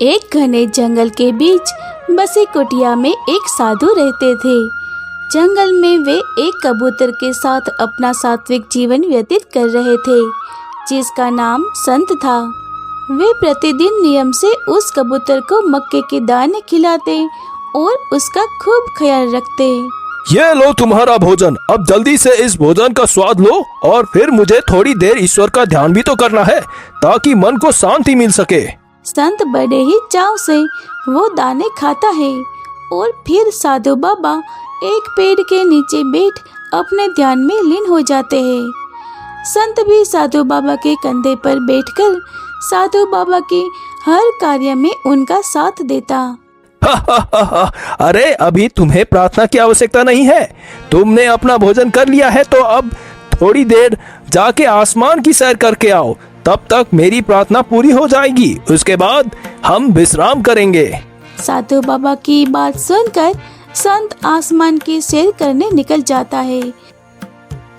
एक घने जंगल के बीच बसी कुटिया में एक साधु रहते थे। जंगल में वे एक कबूतर के साथ अपना सात्विक जीवन व्यतीत कर रहे थे, जिसका नाम संत था। वे प्रतिदिन नियम से उस कबूतर को मक्के के दाने खिलाते और उसका खूब ख्याल रखते। ये लो तुम्हारा भोजन, अब जल्दी से इस भोजन का स्वाद लो और फिर मुझे थोड़ी देर ईश्वर का ध्यान भी तो करना है ताकि मन को शांति मिल सके। संत बड़े ही चाव से वो दाने खाता है और फिर साधु बाबा एक पेड़ के नीचे बैठ अपने ध्यान में लीन हो जाते हैं। संत भी साधु बाबा के कंधे पर बैठकर साधु बाबा के हर कार्य में उनका साथ देता। अरे अभी तुम्हें प्रार्थना की आवश्यकता नहीं है, तुमने अपना भोजन कर लिया है तो अब थोड़ी देर जाके आसमान की सैर करके आओ, तब तक मेरी प्रार्थना पूरी हो जाएगी। उसके बाद हम विश्राम करेंगे। साधु बाबा की बात सुनकर संत आसमान की सैर करने निकल जाता है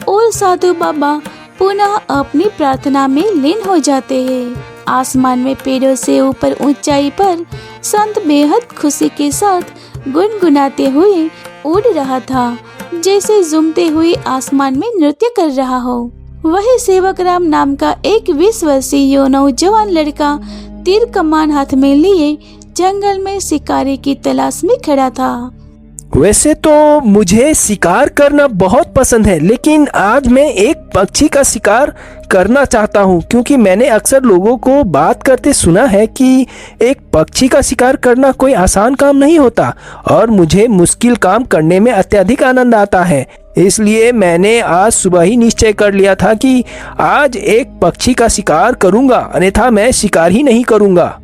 और साधु बाबा पुनः अपनी प्रार्थना में लीन हो जाते हैं। आसमान में पेड़ों से ऊपर ऊंचाई पर संत बेहद खुशी के साथ गुनगुनाते हुए उड़ रहा था, जैसे झूमते हुए आसमान में नृत्य कर रहा हो। वही सेवक राम नाम का एक 20 वर्षीय नौजवान लड़का तीर कमान हाथ में लिए जंगल में शिकारी की तलाश में खड़ा था। वैसे तो मुझे शिकार करना बहुत पसंद है, लेकिन आज मैं एक पक्षी का शिकार करना चाहता हूँ, क्योंकि मैंने अक्सर लोगों को बात करते सुना है कि एक पक्षी का शिकार करना कोई आसान काम नहीं होता और मुझे मुश्किल काम करने में अत्यधिक आनंद आता है। इसलिए मैंने आज सुबह ही निश्चय कर लिया था कि आज एक पक्षी का शिकार करूँगा, अन्यथा मैं शिकार ही नहीं करूँगा।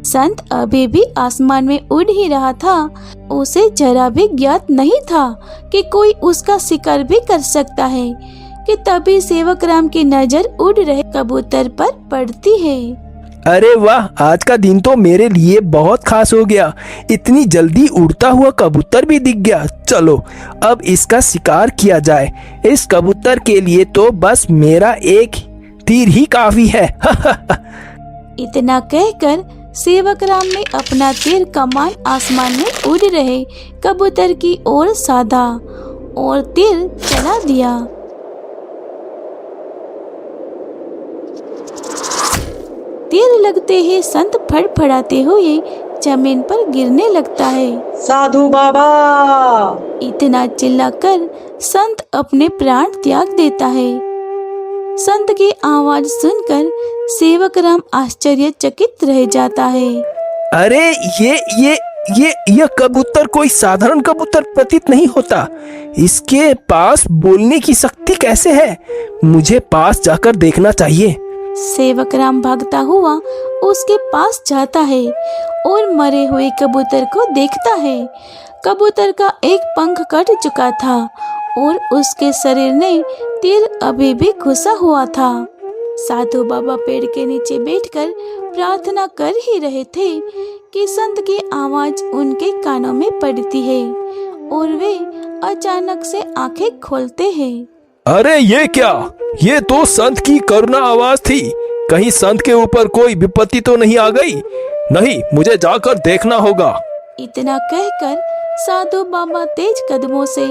संत अभी भी आसमान में उड़ ही रहा था। उसे जरा भी ज्ञात नहीं था कि कोई उसका शिकार भी कर सकता है कि तभी सेवक राम की नजर उड़ रहे कबूतर पर पड़ती है। अरे वाह, आज का दिन तो मेरे लिए बहुत खास हो गया। इतनी जल्दी उड़ता हुआ कबूतर भी दिख गया। चलो अब इसका शिकार किया जाए। इस कबूतर के लिए तो बस मेरा एक तीर ही काफी है। इतना कहकर सेवक राम ने अपना तीर कमान आसमान में उड़ रहे कबूतर की ओर साधा और तीर चला दिया। तीर लगते ही संत फड़फड़ाते हुए जमीन पर गिरने लगता है। साधु बाबा! इतना चिल्लाकर संत अपने प्राण त्याग देता है। संत की आवाज सुनकर सेवक राम आश्चर्यचकित रह जाता है। अरे ये कबूतर कोई साधारण कबूतर प्रतीत नहीं होता। इसके पास बोलने की शक्ति कैसे है? मुझे पास जाकर देखना चाहिए। सेवक राम भागता हुआ उसके पास जाता है और मरे हुए कबूतर को देखता है। कबूतर का एक पंख कट चुका था और उसके शरीर में तीर अभी भी घुसा हुआ था। साधु बाबा पेड़ के नीचे बैठकर प्रार्थना कर ही रहे थे कि संत की आवाज उनके कानों में पड़ती है और वे अचानक से आंखें खोलते हैं। अरे ये क्या? ये तो संत की करुणा आवाज थी। कहीं संत के ऊपर कोई विपत्ति तो नहीं आ गई? नहीं, मुझे जाकर देखना होगा। इतना कहकर साधु बाबा तेज कदमों से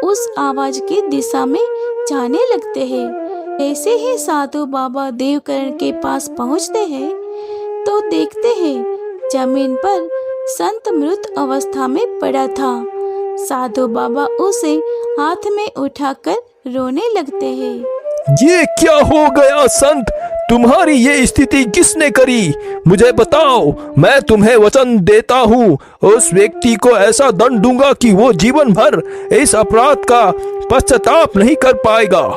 उस आवाज की दिशा में जाने लगते हैं। ऐसे ही साधु बाबा देवकरण के पास पहुंचते हैं तो देखते हैं जमीन पर संत मृत अवस्था में पड़ा था। साधु बाबा उसे हाथ में उठाकर रोने लगते हैं। ये क्या हो गया संत? तुम्हारी ये स्थिति किसने करी? मुझे बताओ। मैं तुम्हें वचन देता हूँ, उस व्यक्ति को ऐसा दंड दूंगा कि वो जीवन भर इस अपराध का पश्चाताप नहीं कर पाएगा।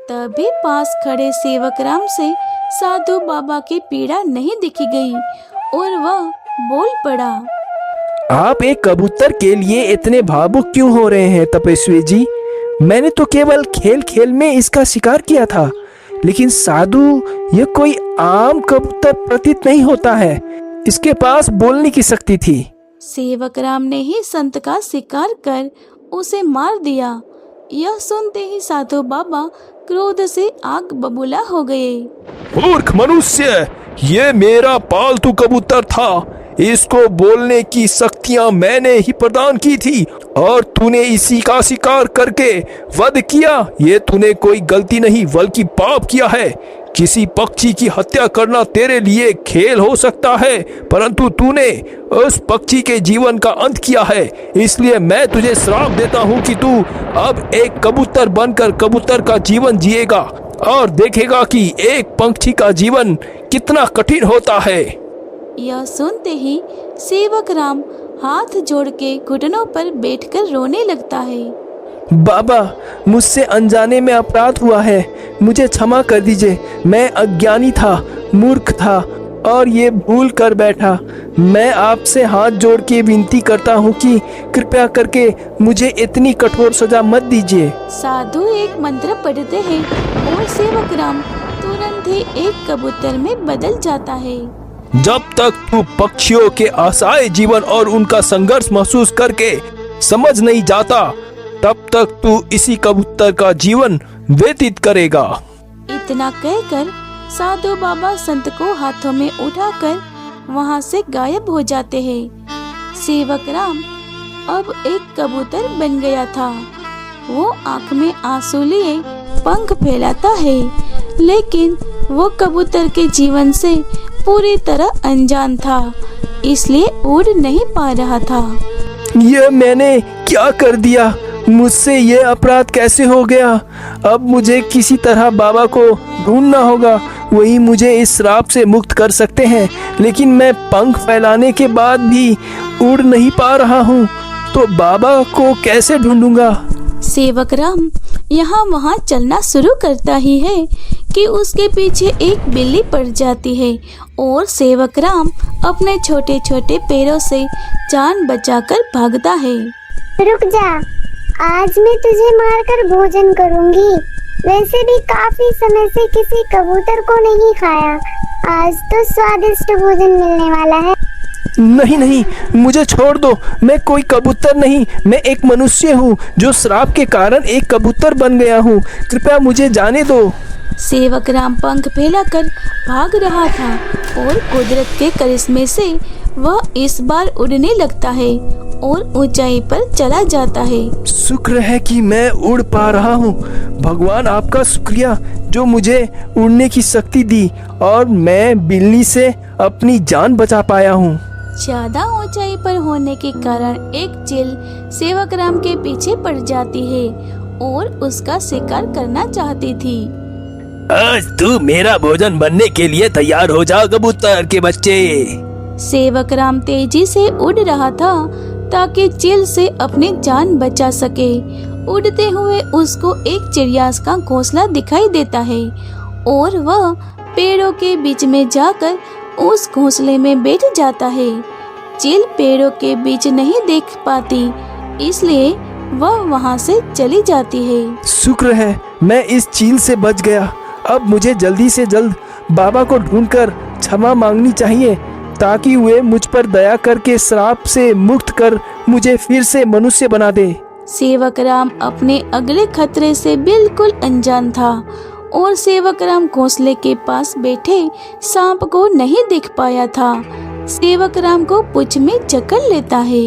तभी पास खड़े सेवक राम से साधु बाबा की पीड़ा नहीं दिखी गई और वह बोल पड़ा। आप एक कबूतर के लिए इतने भावुक क्यों हो रहे हैं तपस्वी जी? मैंने तो केवल खेल खेल में इसका शिकार किया था, लेकिन साधु ये कोई आम कबूतर प्रतीत नहीं होता है। इसके पास बोलने की शक्ति थी। सेवक राम ने ही संत का शिकार कर उसे मार दिया। यह सुनते ही साधु बाबा क्रोध से आग बबूला हो गए। मूर्ख मनुष्य, ये मेरा पालतू कबूतर था, इसको बोलने की शक्तियां मैंने ही प्रदान की थी और तूने इसी का शिकार करके वध किया। ये तूने कोई गलती नहीं बल्कि पाप किया है। किसी पक्षी की हत्या करना तेरे लिए खेल हो सकता है, परंतु तूने उस पक्षी के जीवन का अंत किया है। इसलिए मैं तुझे श्राप देता हूँ कि तू अब एक कबूतर बनकर कबूतर का जीवन जिएगा और देखेगा कि एक पक्षी का जीवन कितना कठिन होता है। यह सुनते ही सेवक राम हाथ जोड़ के घुटनों पर बैठकर रोने लगता है। बाबा, मुझसे अनजाने में अपराध हुआ है, मुझे क्षमा कर दीजिए। मैं अज्ञानी था, मूर्ख था और ये भूल कर बैठा। मैं आपसे हाथ जोड़ के विनती करता हूँ कि कृपया करके मुझे इतनी कठोर सजा मत दीजिए। साधु एक मंत्र पढ़ते हैं और सेवक राम तुरंत ही एक कबूतर में बदल जाता है। जब तक तू पक्षियों के असहाय जीवन और उनका संघर्ष महसूस करके समझ नहीं जाता, तब तक तू इसी कबूतर का जीवन व्यतीत करेगा। इतना कहकर साधु बाबा संत को हाथों में उठाकर वहां से गायब हो जाते हैं। सेवक राम अब एक कबूतर बन गया था। वो आंख में आंसू लिए पंख फैलाता है, लेकिन वो कबूतर के जीवन से पूरी तरह अनजान था, इसलिए उड़ नहीं पा रहा था। ये मैंने क्या कर दिया? मुझसे ये अपराध कैसे हो गया? अब मुझे किसी तरह बाबा को ढूंढना होगा, वही मुझे इस श्राप से मुक्त कर सकते हैं। लेकिन मैं पंख फैलाने के बाद भी उड़ नहीं पा रहा हूँ, तो बाबा को कैसे ढूंढूंगा? सेवक राम यहाँ वहाँ चलना शुरू करता ही है कि उसके पीछे एक बिल्ली पड़ जाती है और सेवक राम अपने छोटे छोटे पैरों से जान बचाकर भागता है। रुक जा, आज मैं तुझे मारकर भोजन करूंगी। वैसे भी काफी समय से किसी कबूतर को नहीं खाया, आज तो स्वादिष्ट भोजन मिलने वाला है। नहीं नहीं, मुझे छोड़ दो। मैं कोई कबूतर नहीं, मैं एक मनुष्य हूँ जो श्राप के कारण एक कबूतर बन गया हूँ। कृपया मुझे जाने दो। सेवक राम पंख फैलाकर भाग रहा था और कुदरत के करिश्मे से वह इस बार उड़ने लगता है और ऊंचाई पर चला जाता है। शुक्र है कि मैं उड़ पा रहा हूँ। भगवान आपका शुक्रिया जो मुझे उड़ने की शक्ति दी और मैं बिल्ली से अपनी जान बचा पाया हूँ। ज्यादा ऊंचाई पर होने के कारण एक चील सेवक राम के पीछे पड़ जाती है और उसका शिकार करना चाहती थी। आज तू मेरा भोजन बनने के लिए तैयार हो जा कबूतर के बच्चे। सेवक राम तेजी से उड़ रहा था ताकि चील से अपनी जान बचा सके। उड़ते हुए उसको एक चिड़िया का घोंसला दिखाई देता है और वह पेड़ों के बीच में जाकर उस घोंसले में बैठ जाता है। चील पेड़ों के बीच नहीं देख पाती, इसलिए वह वहां से चली जाती है। शुक्र है मैं इस चील से बच गया। अब मुझे जल्दी से जल्द बाबा को ढूंढकर क्षमा मांगनी चाहिए ताकि वे मुझ पर दया करके श्राप से मुक्त कर मुझे फिर से मनुष्य बना दे। सेवक राम अपने अगले खतरे से बिल्कुल अनजान था और सेवक राम घोंसले के पास बैठे सांप को नहीं देख पाया था। सेवक राम को पूंछ में जकड़ लेता है।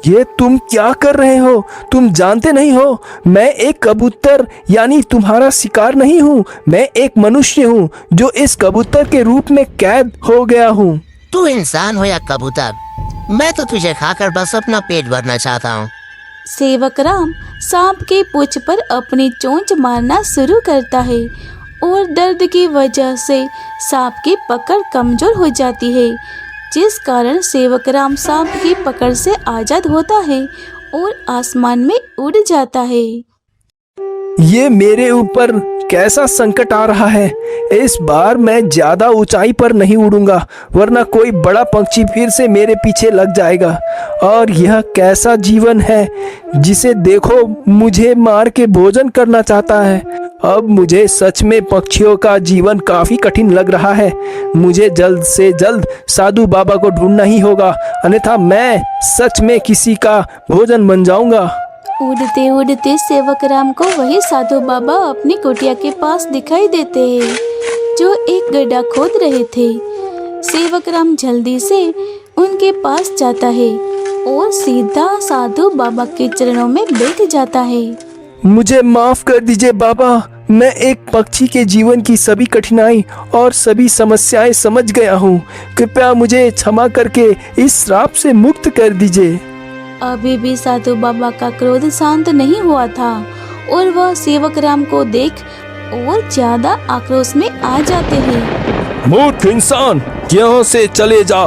ये तुम क्या कर रहे हो? तुम जानते नहीं हो मैं एक कबूतर यानी तुम्हारा शिकार नहीं हूँ। मैं एक मनुष्य हूँ जो इस कबूतर के रूप में कैद हो गया हूँ। तू इंसान हो या कबूतर, मैं तो तुझे खाकर बस अपना पेट भरना चाहता हूँ। सेवक राम सांप के पूंछ पर अपनी चोंच मारना शुरू करता है और दर्द की वजह से सांप की पकड़ कमजोर हो जाती है, जिस कारण सेवक राम सांप की पकड़ से आजाद होता है और आसमान में उड़ जाता है। ये मेरे ऊपर कैसा संकट आ रहा है। इस बार मैं ज्यादा ऊंचाई पर नहीं उड़ूंगा, वरना कोई बड़ा पंछी फिर से मेरे पीछे लग जाएगा। और यह कैसा जीवन है जिसे देखो मुझे मार के भोजन करना चाहता है। अब मुझे सच में पक्षियों का जीवन काफी कठिन लग रहा है। मुझे जल्द से जल्द साधु बाबा को ढूंढना ही होगा, अन्यथा मैं सच में किसी का भोजन बन जाऊंगा। उड़ते उड़ते सेवक राम को वही साधु बाबा अपनी कुटिया के पास दिखाई देते हैं। जो एक गड्ढा खोद रहे थे। सेवक राम जल्दी से उनके पास जाता है और सीधा साधु बाबा के चरणों में बैठ जाता है। मुझे माफ कर दीजिए बाबा, मैं एक पक्षी के जीवन की सभी कठिनाई और सभी समस्याएं समझ गया हूँ। कृपया मुझे क्षमा करके इस श्राप से मुक्त कर दीजिए। अभी भी साधु बाबा का क्रोध शांत नहीं हुआ था और वह सेवक राम को देख और ज्यादा आक्रोश में आ जाते हैं। मूर्ख इंसान, यहाँ से चले जा।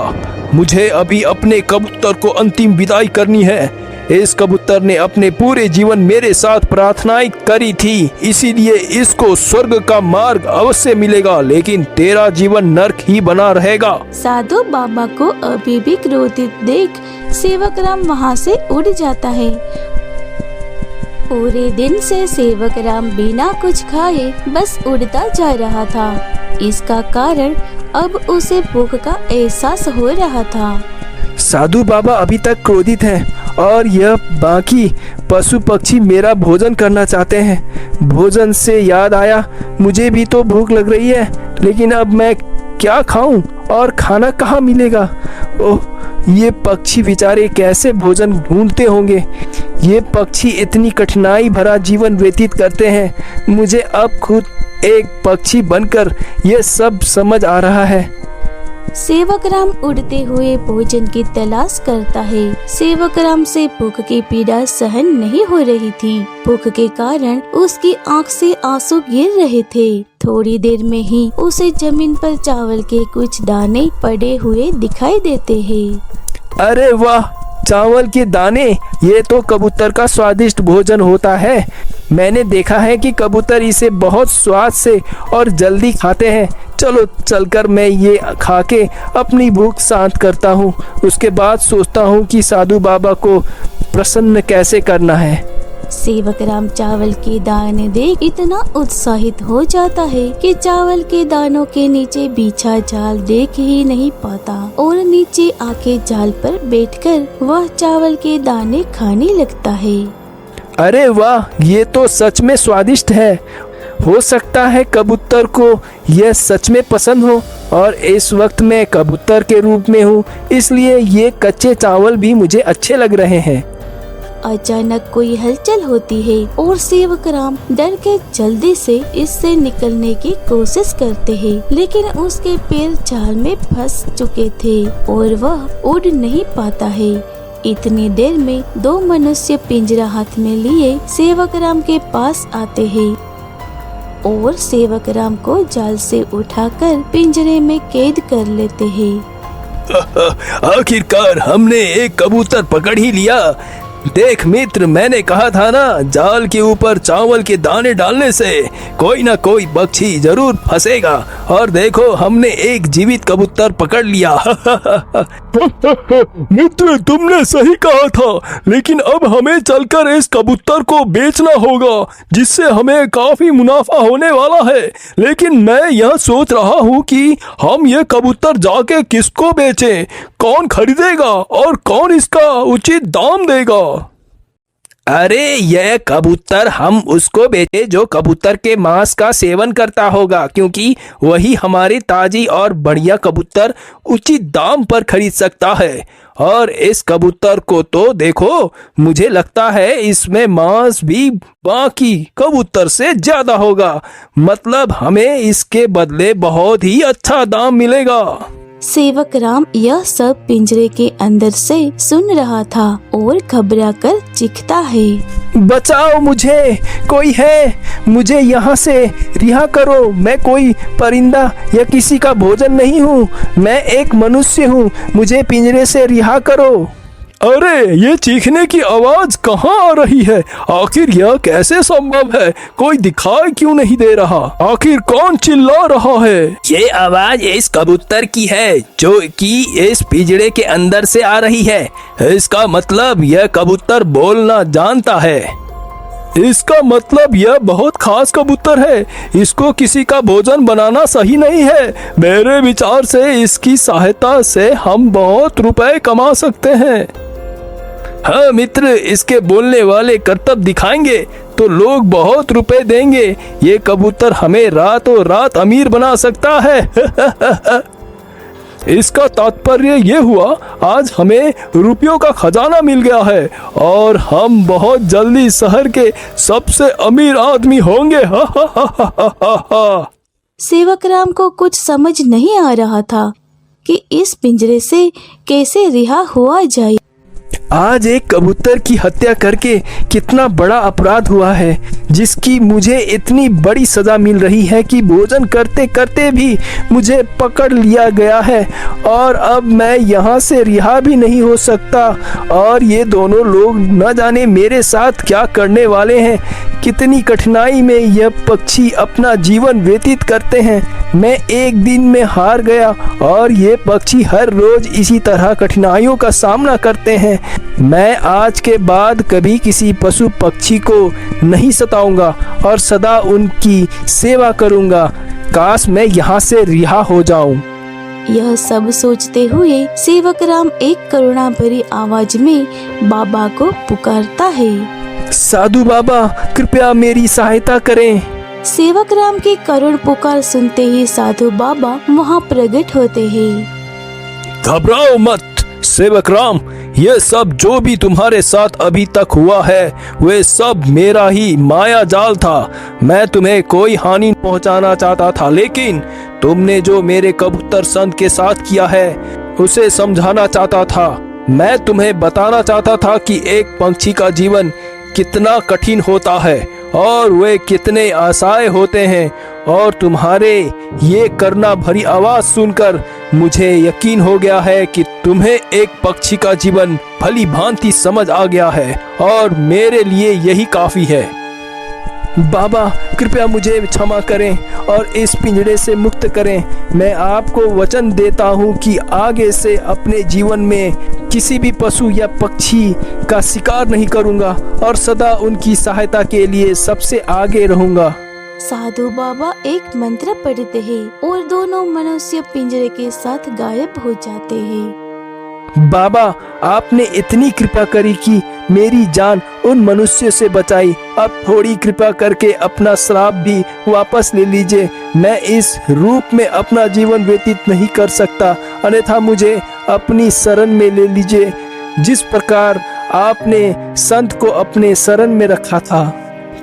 मुझे अभी अपने कबूतर को अंतिम विदाई करनी है। इस कबूतर ने अपने पूरे जीवन मेरे साथ प्रार्थनाएं करी थी, इसीलिए इसको स्वर्ग का मार्ग अवश्य मिलेगा, लेकिन तेरा जीवन नर्क ही बना रहेगा। साधु बाबा को अभी भी क्रोधित देख सेवक राम वहाँ से उड़ जाता है। पूरे दिन से सेवक राम बिना कुछ खाए बस उड़ता जा रहा था। इसका कारण अब उसे भूख का एहसास हो रहा था। साधु बाबा अभी तक क्रोधित हैं और यह बाकी पशु पक्षी मेरा भोजन करना चाहते हैं। भोजन से याद आया, मुझे भी तो भूख लग रही है, लेकिन अब मैं क्या खाऊं और खाना कहाँ मिलेगा? ओह, ये पक्षी बेचारे कैसे भोजन ढूंढते होंगे। ये पक्षी इतनी कठिनाई भरा जीवन व्यतीत करते हैं। मुझे अब खुद एक पक्षी बनकर ये सब समझ आ रहा है। सेवक राम उड़ते हुए भोजन की तलाश करता है। सेवक राम से भूख की पीड़ा सहन नहीं हो रही थी। भूख के कारण उसकी आंख से आंसू गिर रहे थे। थोड़ी देर में ही उसे जमीन पर चावल के कुछ दाने पड़े हुए दिखाई देते हैं। अरे वाह, चावल के दाने, ये तो कबूतर का स्वादिष्ट भोजन होता है। मैंने देखा है कि कबूतर इसे बहुत स्वाद से और जल्दी खाते हैं। चलो चलकर मैं ये खा के अपनी भूख शांत करता हूँ। उसके बाद सोचता हूँ कि साधु बाबा को प्रसन्न कैसे करना है। सेवक राम चावल के दाने देख इतना उत्साहित हो जाता है कि चावल के दानों के नीचे बिछा जाल देख ही नहीं पाता और नीचे आके जाल पर बैठकर वह चावल के दाने खाने लगता है। अरे वाह, ये तो सच में स्वादिष्ट है। हो सकता है कबूतर को यह सच में पसंद हो और इस वक्त मैं कबूतर के रूप में हूँ, इसलिए ये कच्चे चावल भी मुझे अच्छे लग रहे हैं। अचानक कोई हलचल होती है और सेवक राम डर के जल्दी से इससे निकलने की कोशिश करते हैं, लेकिन उसके पैर जाल में फंस चुके थे और वह उड़ नहीं पाता है। इतनी देर में दो मनुष्य पिंजरा हाथ में लिए सेवक राम के पास आते हैं और सेवक राम को जाल से उठाकर पिंजरे में कैद कर लेते हैं। आखिरकार हमने एक कबूतर पकड़ ही लिया। देख मित्र, मैंने कहा था ना, जाल के ऊपर चावल के दाने डालने से कोई ना कोई पक्षी जरूर फंसेगा। और देखो, हमने एक जीवित कबूतर पकड़ लिया। मित्र, तुमने सही कहा था, लेकिन अब हमें चलकर इस कबूतर को बेचना होगा, जिससे हमें काफी मुनाफा होने वाला है। लेकिन मैं यह सोच रहा हूँ कि हम ये कबूतर जाके किसको बेचें, कौन खरीदेगा और कौन इसका उचित दाम देगा? अरे यह कबूतर हम उसको बेचे जो कबूतर के मांस का सेवन करता होगा, क्योंकि वही हमारी ताजी और बढ़िया कबूतर उचित दाम पर खरीद सकता है। और इस कबूतर को तो देखो, मुझे लगता है इसमें मांस भी बाकी कबूतर से ज्यादा होगा। मतलब हमें इसके बदले बहुत ही अच्छा दाम मिलेगा। सेवक राम यह सब पिंजरे के अंदर से सुन रहा था और घबरा कर चीखता है। बचाओ मुझे, कोई है, मुझे यहाँ से रिहा करो। मैं कोई परिंदा या किसी का भोजन नहीं हूँ, मैं एक मनुष्य हूँ, मुझे पिंजरे से रिहा करो। अरे ये चीखने की आवाज कहाँ आ रही है? आखिर यह कैसे संभव है? कोई दिखाई क्यों नहीं दे रहा? आखिर कौन चिल्ला रहा है? ये आवाज इस कबूतर की है जो कि इस पिंजरे के अंदर से आ रही है। इसका मतलब यह कबूतर बोलना जानता है। इसका मतलब यह बहुत खास कबूतर है। इसको किसी का भोजन बनाना सही नहीं है। मेरे विचार से इसकी सहायता से हम बहुत रुपए कमा सकते हैं। हाँ मित्र, इसके बोलने वाले करतब दिखाएंगे तो लोग बहुत रुपए देंगे। ये कबूतर हमें रातों रात अमीर बना सकता है। इसका तात्पर्य ये हुआ, आज हमें रुपयों का खजाना मिल गया है और हम बहुत जल्दी शहर के सबसे अमीर आदमी होंगे। सेवक राम को कुछ समझ नहीं आ रहा था कि इस पिंजरे से कैसे रिहा हुआ जाए। आज एक कबूतर की हत्या करके कितना बड़ा अपराध हुआ है, जिसकी मुझे इतनी बड़ी सजा मिल रही है कि भोजन करते करते भी मुझे पकड़ लिया गया है और अब मैं यहाँ से रिहा भी नहीं हो सकता। और ये दोनों लोग न जाने मेरे साथ क्या करने वाले हैं। कितनी कठिनाई में यह पक्षी अपना जीवन व्यतीत करते हैं। मैं एक दिन में हार गया और ये पक्षी हर रोज इसी तरह कठिनाइयों का सामना करते हैं। मैं आज के बाद कभी किसी पशु पक्षी को नहीं सताऊंगा और सदा उनकी सेवा करूंगा। काश मैं यहाँ से रिहा हो जाऊं। यह सब सोचते हुए सेवक राम एक करुणा भरी आवाज में बाबा को पुकारता है। साधु बाबा, कृपया मेरी सहायता करें। सेवक राम की करुण पुकार सुनते ही साधु बाबा वहाँ प्रकट होते हैं। घबराओ मत सेवक राम, ये सब जो भी तुम्हारे साथ अभी तक हुआ है वे सब मेरा ही माया जाल था। मैं तुम्हें कोई हानि पहुंचाना चाहता था, लेकिन तुमने जो मेरे कबूतर संत के साथ किया है उसे समझाना चाहता था। मैं तुम्हें बताना चाहता था कि एक पंछी का जीवन कितना कठिन होता है और वे कितने असहाय होते हैं। और तुम्हारे ये करना भरी आवाज सुनकर मुझे यकीन हो गया है कि तुम्हें एक पक्षी का जीवन भली भांति समझ आ गया है और मेरे लिए यही काफी है। बाबा, कृपया मुझे क्षमा करें और इस पिंजरे से मुक्त करें। मैं आपको वचन देता हूँ कि आगे से अपने जीवन में किसी भी पशु या पक्षी का शिकार नहीं करूँगा और सदा उनकी सहायता के लिए सबसे आगे रहूँगा। साधु बाबा एक मंत्र पढ़ते हैं और दोनों मनुष्य पिंजरे के साथ गायब हो जाते हैं। बाबा, आपने इतनी कृपा करी कि मेरी जान उन मनुष्यों से बचाई। अब थोड़ी कृपा करके अपना श्राप भी वापस ले लीजिए। मैं इस रूप में अपना जीवन व्यतीत नहीं कर सकता, अन्यथा मुझे अपनी शरण में ले लीजिए, जिस प्रकार आपने संत को अपने शरण में रखा था।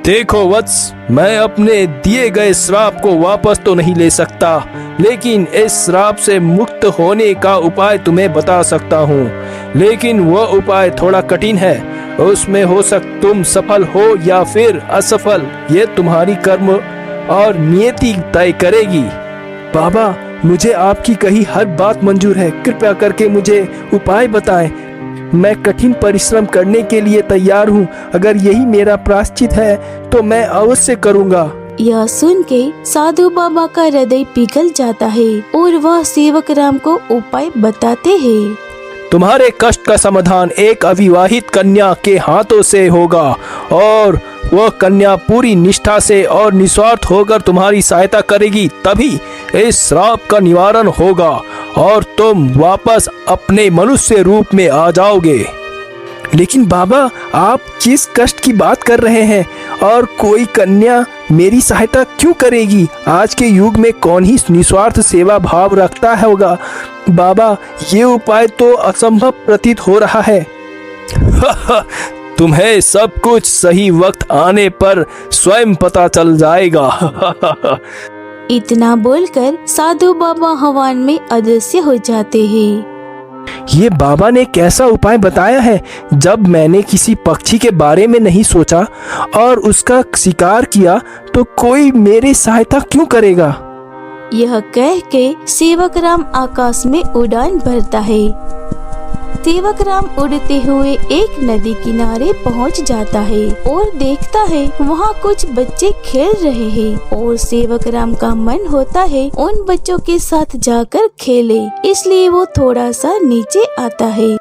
देखो वत्स, मैं अपने दिए गए श्राप को वापस तो नहीं ले सकता, लेकिन इस श्राप से मुक्त होने का उपाय तुम्हें बता सकता हूँ। लेकिन वह उपाय थोड़ा कठिन है। उसमें हो तुम सफल हो या फिर असफल, ये तुम्हारी कर्म और नियति तय करेगी। बाबा, मुझे आपकी कही हर बात मंजूर है। कृपया करके मुझे उपाय बताएं। मैं कठिन परिश्रम करने के लिए तैयार हूँ। अगर यही मेरा प्रायश्चित है तो मैं अवश्य करूँगा। यह सुन के साधु बाबा का हृदय पिघल जाता है और वह सेवक राम को उपाय बताते हैं। तुम्हारे कष्ट का समाधान एक अविवाहित कन्या के हाथों से होगा और वह कन्या पूरी निष्ठा से और निस्वार्थ होकर तुम्हारी सहायता करेगी, तभी इस श्राप का निवारण होगा और तुम वापस अपने मनुष्य रूप में आ जाओगे। लेकिन बाबा, आप किस कष्ट की बात कर रहे हैं और कोई कन्या मेरी सहायता क्यों करेगी? आज के युग में कौन ही निस्वार्थ सेवा भाव रखता होगा? बाबा, ये उपाय तो असंभव प्रतीत हो रहा है। तुम्हें सब कुछ सही वक्त आने पर स्वयं पता चल जाएगा। इतना बोलकर साधु बाबा हवन में अदृश्य हो जाते हैं। ये बाबा ने कैसा उपाय बताया है? जब मैंने किसी पक्षी के बारे में नहीं सोचा और उसका शिकार किया तो कोई मेरी सहायता क्यों करेगा? यह कह के सेवक राम आकाश में उड़ान भरता है। सेवक राम उड़ते हुए एक नदी किनारे पहुंच जाता है और देखता है वहाँ कुछ बच्चे खेल रहे हैं और सेवक राम का मन होता है उन बच्चों के साथ जाकर खेले, इसलिए वो थोड़ा सा नीचे आता है।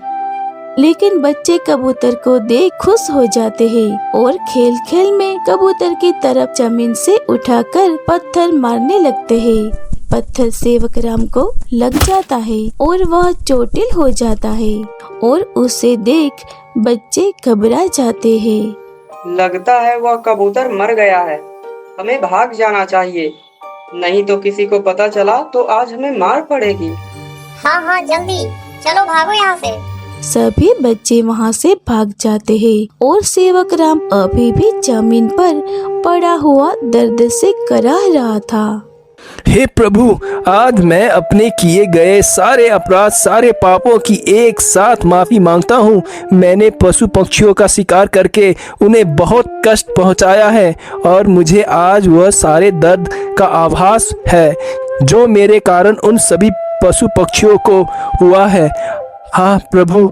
लेकिन बच्चे कबूतर को देख खुश हो जाते हैं और खेल खेल में कबूतर की तरफ जमीन से उठाकर पत्थर मारने लगते हैं। पत्थर सेवक राम को लग जाता है और वह चोटिल हो जाता है और उसे देख बच्चे घबरा जाते हैं। लगता है वह कबूतर मर गया है। हमें भाग जाना चाहिए, नहीं तो किसी को पता चला तो आज हमें मार पड़ेगी। हाँ हाँ, जल्दी चलो, भागो यहाँ से। सभी बच्चे वहाँ से भाग जाते हैं और सेवक राम अभी भी जमीन पर पड़ा हुआ दर्द से कराह रहा था। हे प्रभु, आज मैं अपने किए गए सारे अपराध, सारे पापों की एक साथ माफी मांगता हूँ। मैंने पशु पक्षियों का शिकार करके उन्हें बहुत कष्ट पहुँचाया है और मुझे आज वह सारे दर्द का आभास है जो मेरे कारण उन सभी पशु पक्षियों को हुआ है। हाँ प्रभु,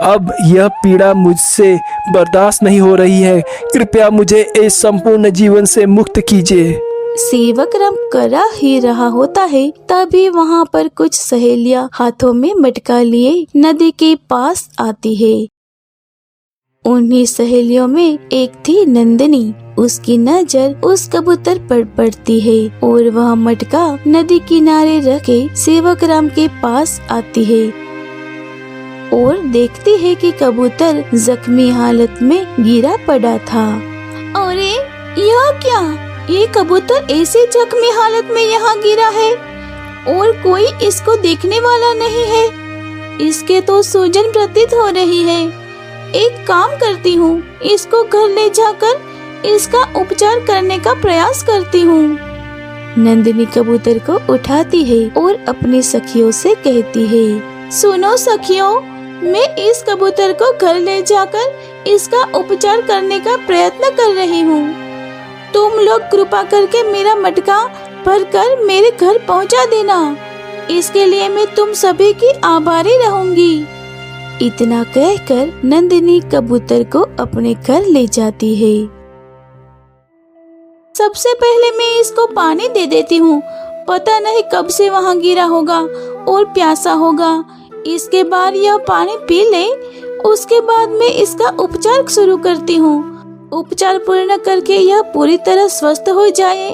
अब यह पीड़ा मुझसे बर्दाश्त नहीं हो रही है। कृपया मुझे इस संपूर्ण जीवन से मुक्त कीजिए। सेवक राम करा ही रहा होता है, तभी वहाँ पर कुछ सहेलियां हाथों में मटका लिए नदी के पास आती है। उन्हीं सहेलियों में एक थी नंदिनी। उसकी नजर उस कबूतर पर पड़ती है और वह मटका नदी किनारे रख के सेवक राम के पास आती है और देखती है कि कबूतर जख्मी हालत में गिरा पड़ा था। अरे यह क्या? ये कबूतर ऐसे जख्मी हालत में यहाँ गिरा है और कोई इसको देखने वाला नहीं है। इसके तो सूजन प्रतीत हो रही है। एक काम करती हूँ, इसको घर ले जाकर इसका उपचार करने का प्रयास करती हूँ। नंदिनी कबूतर को उठाती है और अपनी सखियों से कहती है, सुनो सखियों, मैं इस कबूतर को घर ले जाकर इसका उपचार करने का प्रयत्न कर रही हूँ। तुम लोग कृपा करके मेरा मटका भरकर मेरे घर पहुँचा देना। इसके लिए मैं तुम सभी की आभारी रहूंगी। इतना कहकर नंदिनी कबूतर को अपने घर ले जाती है। सबसे पहले मैं इसको पानी दे देती हूँ। पता नहीं कब से वहाँ गिरा होगा और प्यासा होगा। इसके बाद यह पानी पी ले, उसके बाद मैं इसका उपचार शुरू करती हूँ। उपचार पूर्ण करके यह पूरी तरह स्वस्थ हो जाए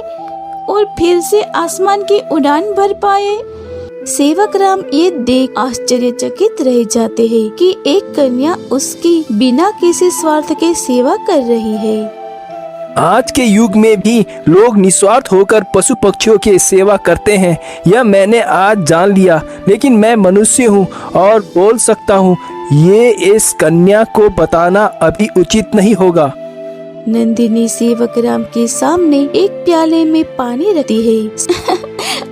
और फिर से आसमान की उड़ान भर पाए। सेवक राम ये देख आश्चर्यचकित रह जाते हैं कि एक कन्या उसकी बिना किसी स्वार्थ के सेवा कर रही है। आज के युग में भी लोग निस्वार्थ होकर पशु पक्षियों की सेवा करते हैं, यह मैंने आज जान लिया। लेकिन मैं मनुष्य हूँ और बोल सकता हूँ, ये इस कन्या को बताना अभी उचित नहीं होगा। नंदिनी सेवक राम के सामने एक प्याले में पानी रखती है।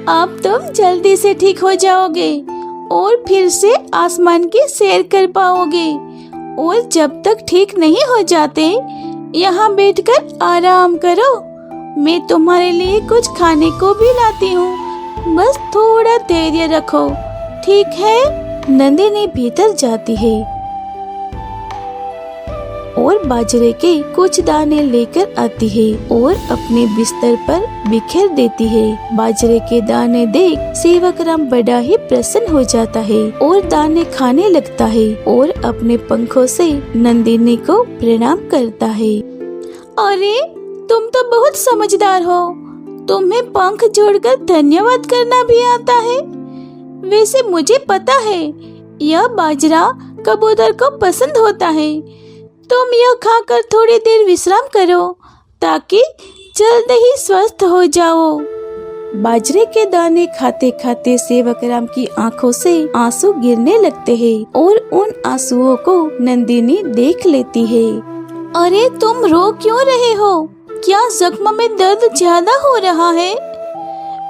अब तुम जल्दी से ठीक हो जाओगे और फिर से आसमान की सैर कर पाओगे। और जब तक ठीक नहीं हो जाते, यहाँ बैठकर आराम करो। मैं तुम्हारे लिए कुछ खाने को भी लाती हूँ, बस थोड़ा धैर्य रखो, ठीक है? नंदिनी भीतर जाती है और बाजरे के कुछ दाने लेकर आती है और अपने बिस्तर पर बिखेर देती है। बाजरे के दाने देख सेवक राम बड़ा ही प्रसन्न हो जाता है और दाने खाने लगता है और अपने पंखों से नंदिनी को प्रणाम करता है। अरे तुम तो बहुत समझदार हो, तुम्हें पंख जोड़कर धन्यवाद करना भी आता है। वैसे मुझे पता है यह बाजरा कबूतर को पसंद होता है। तुम यह खाकर थोड़ी देर विश्राम करो ताकि जल्द ही स्वस्थ हो जाओ। बाजरे के दाने खाते खाते सेवक राम की आंखों से आंसू गिरने लगते हैं और उन आंसुओं को नंदिनी देख लेती है। अरे तुम रो क्यों रहे हो? क्या जख्म में दर्द ज्यादा हो रहा है?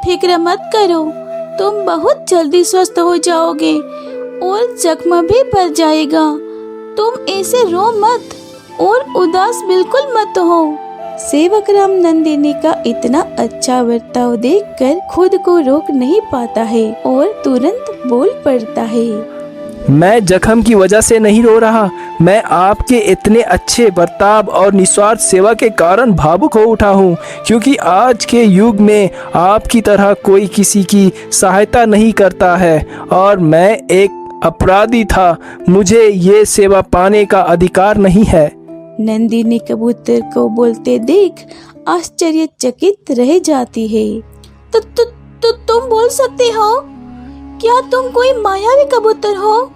फिक्र मत करो, तुम बहुत जल्दी स्वस्थ हो जाओगे और जख्म भी भर जाएगा। तुम ऐसे रो मत और उदास बिल्कुल मत हो। सेवक राम नंदिनी का इतना अच्छा बर्ताव देखकर खुद को रोक नहीं पाता है और तुरंत बोल पड़ता है, मैं जख्म की वजह से नहीं रो रहा, मैं आपके इतने अच्छे बर्ताव और निस्वार्थ सेवा के कारण भावुक हो उठा हूँ। क्योंकि आज के युग में आपकी तरह कोई किसी की सहायता नहीं करता है और मैं एक अपराधी था, मुझे ये सेवा पाने का अधिकार नहीं है। नंदिनी कबूतर को बोलते देख आश्चर्यचकित रह जाती है। तो तुम बोल सकते हो? क्या तुम कोई मायावी कबूतर हो?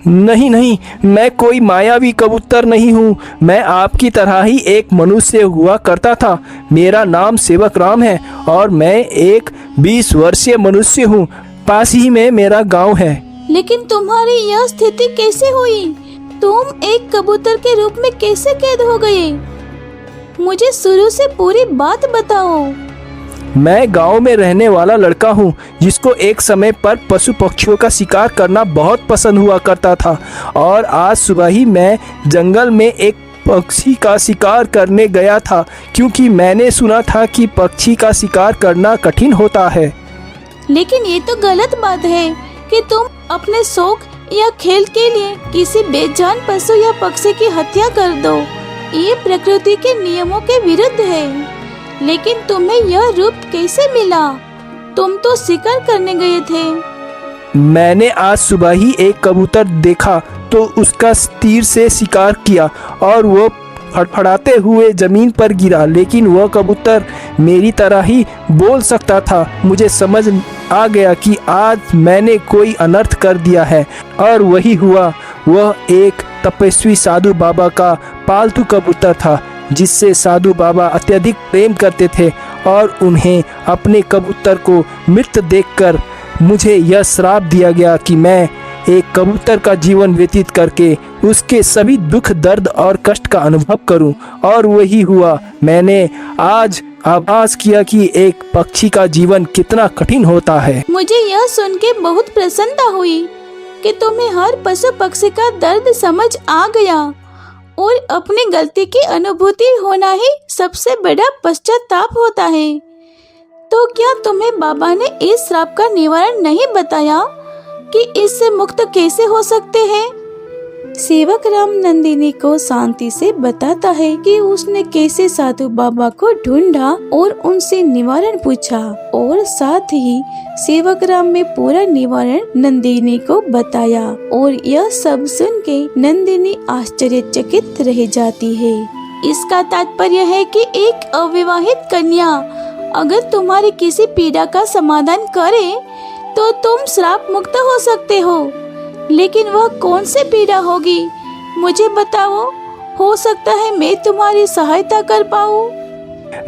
नहीं नहीं, मैं कोई मायावी कबूतर नहीं हूँ। मैं आपकी तरह ही एक मनुष्य हुआ करता था। मेरा नाम सेवक राम है और मैं एक 20 वर्षीय मनुष्य हूँ। पास ही में मेरा गांव है। लेकिन तुम्हारी यह स्थिति कैसे हुई? तुम एक कबूतर के रूप में कैसे कैद हो गए? मुझे शुरू से पूरी बात बताओ। मैं गांव में रहने वाला लड़का हूं, जिसको एक समय पर पशु पक्षियों का शिकार करना बहुत पसंद हुआ करता था। और आज सुबह ही मैं जंगल में एक पक्षी का शिकार करने गया था, क्योंकि मैंने सुना था कि पक्षी का शिकार करना कठिन होता है। लेकिन ये तो गलत बात है कि तुम अपने शौक या खेल के लिए किसी बेजान पशु या पक्षी की हत्या कर दो। ये प्रकृति के नियमों के विरुद्ध है। लेकिन तुम्हें यह रूप कैसे मिला? तुम तो शिकार करने गए थे। मैंने आज सुबह ही एक कबूतर देखा तो उसका तीर से शिकार किया और वो फड़फड़ाते हुए जमीन पर गिरा। लेकिन वह कबूतर मेरी तरह ही बोल सकता था। मुझे समझ आ गया कि आज मैंने कोई अनर्थ कर दिया है। और वही हुआ। वह एक तपस्वी साधु बाबा का पालतू कबूतर था, जिससे साधु बाबा अत्यधिक प्रेम करते थे। और उन्हें अपने कबूतर को मृत देखकर मुझे यह श्राप दिया गया कि मैं एक कबूतर का जीवन व्यतीत करके उसके सभी दुख, दर्द और कष्ट का अनुभव करूं। और वही हुआ। मैंने आज आभास किया कि एक पक्षी का जीवन कितना कठिन होता है। मुझे यह सुन के बहुत प्रसन्नता हुई कि तुम्हें हर पशु पक्षी का दर्द समझ आ गया और अपनी गलती की अनुभूति होना ही सबसे बड़ा पश्चाताप होता है। तो क्या तुम्हें बाबा ने इस श्राप का निवारण नहीं बताया कि इससे मुक्त कैसे हो सकते हैं? सेवक राम नंदिनी को शांति से बताता है कि उसने कैसे साधु बाबा को ढूंढा और उनसे निवारण पूछा। और साथ ही सेवक राम में पूरा निवारण नंदिनी को बताया। और यह सब सुन के नंदिनी आश्चर्यचकित रह जाती है। इसका तात्पर्य है कि एक अविवाहित कन्या अगर तुम्हारी किसी पीड़ा का समाधान करे तो तुम श्राप मुक्त हो सकते हो। लेकिन वह कौन सी पीड़ा होगी, मुझे बताओ। हो सकता है मैं तुम्हारी सहायता कर पाऊँ।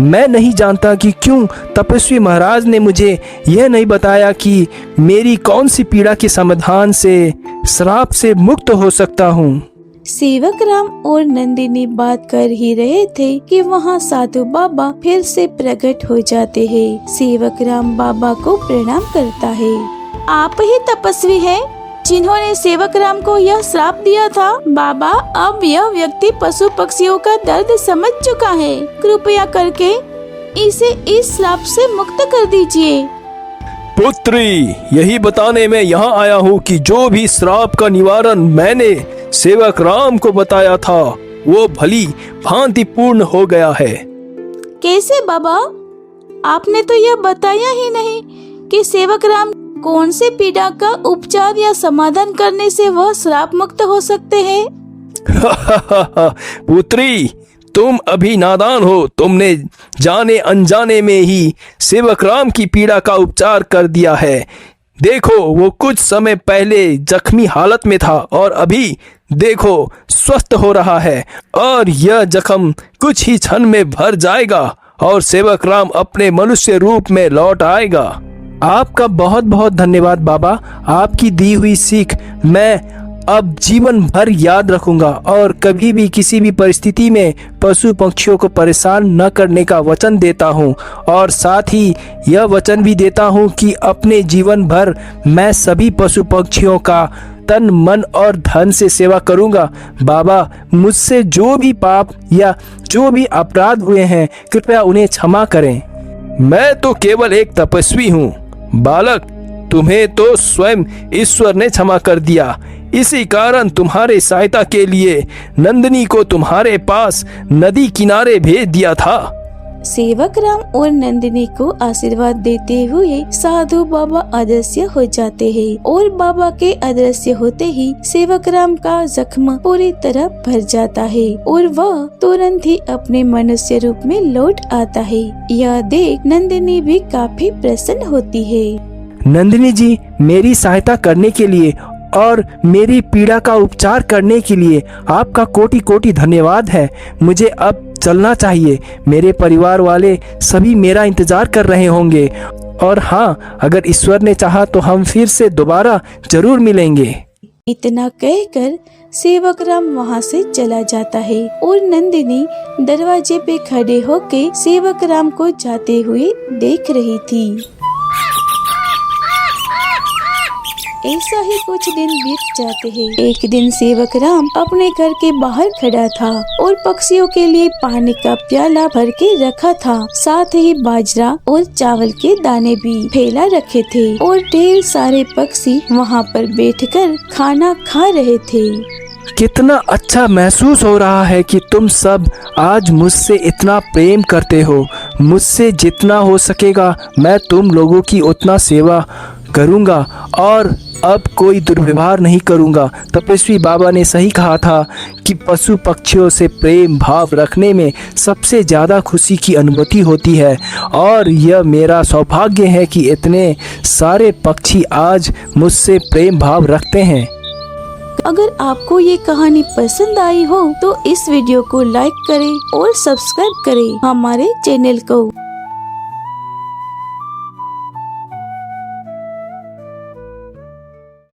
मैं नहीं जानता कि क्यों तपस्वी महाराज ने मुझे यह नहीं बताया कि मेरी कौन सी पीड़ा के समाधान से श्राप से मुक्त हो सकता हूँ। सेवक राम और नंदिनी बात कर ही रहे थे कि वहाँ साधु बाबा फिर से प्रकट हो जाते हैं। सेवक राम बाबा को प्रणाम करता है। आप ही तपस्वी हैं जिन्होंने सेवक राम को यह श्राप दिया था। बाबा, अब यह व्यक्ति पशु पक्षियों का दर्द समझ चुका है। कृपया करके इसे इस श्राप से मुक्त कर दीजिए। पुत्री, यही बताने में यहाँ आया हूँ कि जो भी श्राप का निवारण मैंने सेवक राम को बताया था वो भली भांति पूर्ण हो गया है। कैसे बाबा? आपने तो यह बताया ही नहीं कि सेवक राम कौन से पीड़ा का उपचार या समाधान करने से वह श्राप मुक्त हो सकते हैं। पुत्री, तुम अभी नादान हो। तुमने जाने अनजाने में ही सेवक राम की पीड़ा का उपचार कर दिया है। देखो, वो कुछ समय पहले जख्मी हालत में था और अभी देखो स्वस्थ हो रहा है। और यह जख्म कुछ ही क्षण में भर जाएगा और सेवक राम अपने मनुष्य रूप में लौट आएगा। आपका बहुत बहुत धन्यवाद बाबा। आपकी दी हुई सीख मैं अब जीवन भर याद रखूंगा और कभी भी किसी भी परिस्थिति में पशु पक्षियों को परेशान न करने का वचन देता हूं। और साथ ही यह वचन भी देता हूं कि अपने जीवन भर मैं सभी पशु पक्षियों का तन, मन और धन से सेवा करूंगा। बाबा, मुझसे जो भी पाप या जो भी अपराध हुए हैं कृपया उन्हें क्षमा करें। मैं तो केवल एक तपस्वी हूँ बालक। तुम्हें तो स्वयं ईश्वर ने क्षमा कर दिया। इसी कारण तुम्हारे सहायता के लिए नंदिनी को तुम्हारे पास नदी किनारे भेज दिया था। सेवक राम और नंदिनी को आशीर्वाद देते हुए साधु बाबा अदृश्य हो जाते हैं और बाबा के अदृश्य होते ही सेवक राम का जख्म पूरी तरह भर जाता है और वह तुरंत ही अपने मनुष्य रूप में लौट आता है। यह देख नंदिनी भी काफी प्रसन्न होती है। नंदिनी जी, मेरी सहायता करने के लिए और मेरी पीड़ा का उपचार करने के लिए आपका कोटि कोटि धन्यवाद है। मुझे अब चलना चाहिए। मेरे परिवार वाले सभी मेरा इंतजार कर रहे होंगे और हाँ, अगर ईश्वर ने चाहा तो हम फिर से दोबारा जरूर मिलेंगे। इतना कहकर सेवक राम वहाँ से चला जाता है और नंदिनी दरवाजे पे खड़े होके सेवक राम को जाते हुए देख रही थी। ऐसा ही कुछ दिन बीत जाते हैं। एक दिन सेवक राम अपने घर के बाहर खड़ा था और पक्षियों के लिए पानी का प्याला भर के रखा था। साथ ही बाजरा और चावल के दाने भी फैला रखे थे और ढेर सारे पक्षी वहाँ पर बैठकर खाना खा रहे थे। कितना अच्छा महसूस हो रहा है कि तुम सब आज मुझसे इतना प्रेम करते हो। मुझसे जितना हो सकेगा मैं तुम लोगों की उतना सेवा करूँगा और अब कोई दुर्व्यवहार नहीं करूँगा। तपस्वी बाबा ने सही कहा था कि पशु पक्षियों से प्रेम भाव रखने में सबसे ज़्यादा खुशी की अनुभूति होती है और यह मेरा सौभाग्य है कि इतने सारे पक्षी आज मुझसे प्रेम भाव रखते हैं। अगर आपको ये कहानी पसंद आई हो तो इस वीडियो को लाइक करें और सब्सक्राइब करें हमारे चैनल को।